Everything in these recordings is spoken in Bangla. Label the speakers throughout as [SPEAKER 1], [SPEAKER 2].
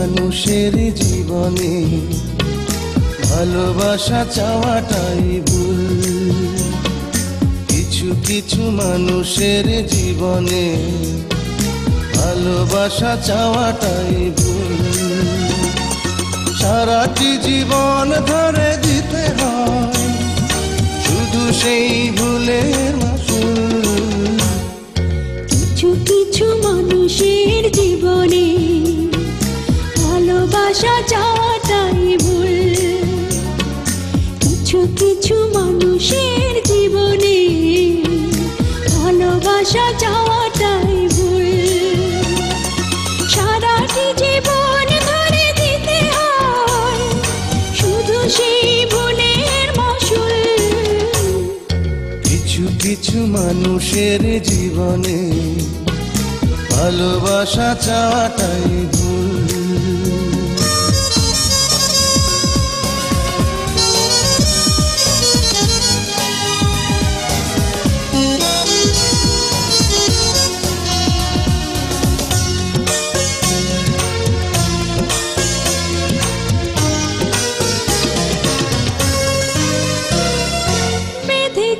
[SPEAKER 1] মানুষের জীবনে ভালোবাসা চাওয়াটাই ভুল। কিছু কিছু মানুষের জীবনে ভালোবাসা চাওয়াটাই ভুল। সারাটি জীবন ধরে দিতে হয় শুধু সেই ভুলের মাসুল।
[SPEAKER 2] কিছু কিছু মানুষের জীবনে ভালোবাসা চাওয়াটাই ভুল। কিছু কিছু মানুষের জীবনে ভালোবাসা চাওয়াটাই ভুল। সারাটি জীবন ধরে দিতে হয় শুধু সেই ভুলের মাসুল।
[SPEAKER 1] কিছু কিছু মানুষের জীবনে ভালোবাসা চাওয়াটাই ভুল।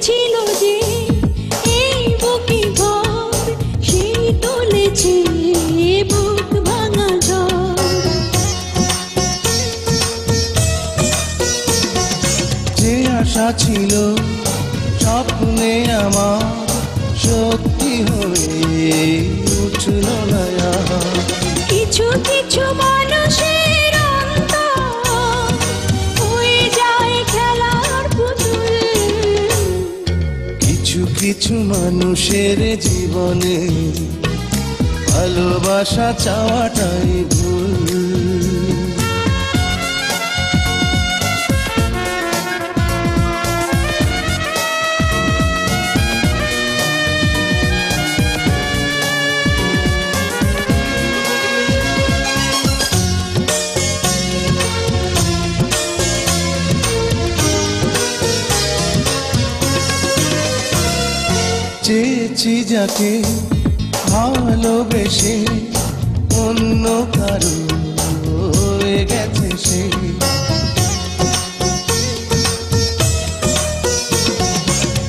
[SPEAKER 2] ছিল যে এই বুকে ঘর, সেই তুলেছে বুক ভাঙা ঝড়।
[SPEAKER 1] যে আশা ছিল স্বপ্নে আমার সত্যি হয়ে উঠল না।
[SPEAKER 2] কিছু কিছু মানুষের অন্তর হয়ে যায় খেলার পুতুল।
[SPEAKER 1] কিছু কিছু মানুষের জীবনে ভালোবাসা চাওয়াটাই ভুল। চেয়েছি যাকে ভালোবেসে অন্য কারো হয়ে গেছে সে।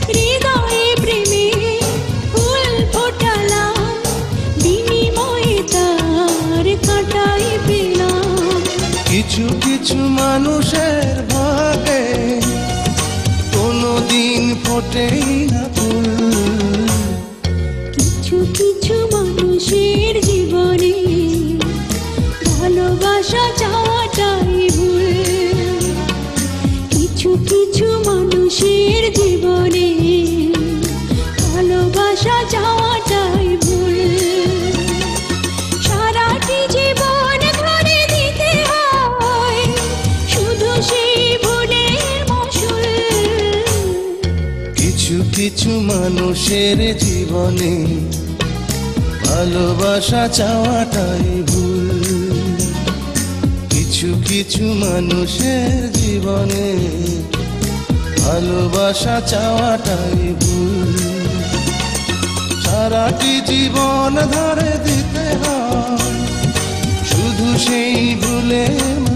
[SPEAKER 2] হৃদয়ে প্রেমে ফুল ফোটালাম, বিনিময়ে তার কাঁটাই পেলাম।
[SPEAKER 1] কিছু কিছু মানুষের ভাগে কোনোদিন ফোটেই না ফুল।
[SPEAKER 2] কিছু কিছু মানুষের জীবনে ভালোবাসা চাওয়াটাই ভুল। কিছু কিছু মানুষের জীবনে ভালোবাসা চাওয়াটাই ভুল। সারাটি জীবন ধরে দিতে হয় শুধু সেই ভুলের মাসুল।
[SPEAKER 1] কিছু কিছু মানুষের জীবনে ভালোবাসা চাওয়াটাই ভুল। কিছু কিছু মানুষের জীবনে ভালোবাসা চাওয়াটাই ভুল। সারাটি জীবন ধরে দিতে হয় শুধু সেই ভুলের